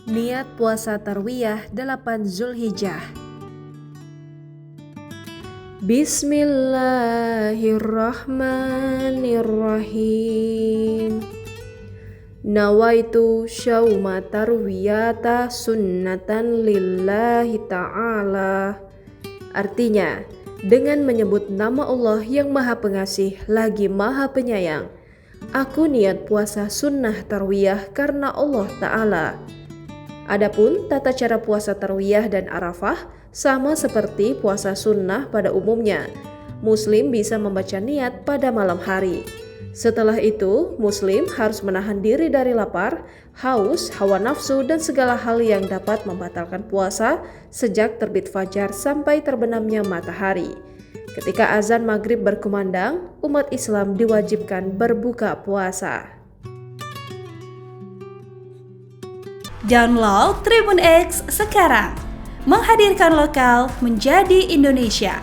Niat puasa tarwiyah 8 Zulhijjah. Bismillahirrahmanirrahim. Nawaitu syauma tarwiyata sunnatan lillahi ta'ala. Artinya, dengan menyebut nama Allah yang Maha Pengasih lagi Maha Penyayang, aku niat puasa sunnah tarwiyah karena Allah Ta'ala. Adapun tata cara puasa tarwiyah dan Arafah sama seperti puasa sunnah pada umumnya. Muslim bisa membaca niat pada malam hari. Setelah itu, Muslim harus menahan diri dari lapar, haus, hawa nafsu, dan segala hal yang dapat membatalkan puasa sejak terbit fajar sampai terbenamnya matahari. Ketika azan maghrib berkumandang, umat Islam diwajibkan berbuka puasa. Download Tribun X sekarang, menghadirkan lokal menjadi Indonesia.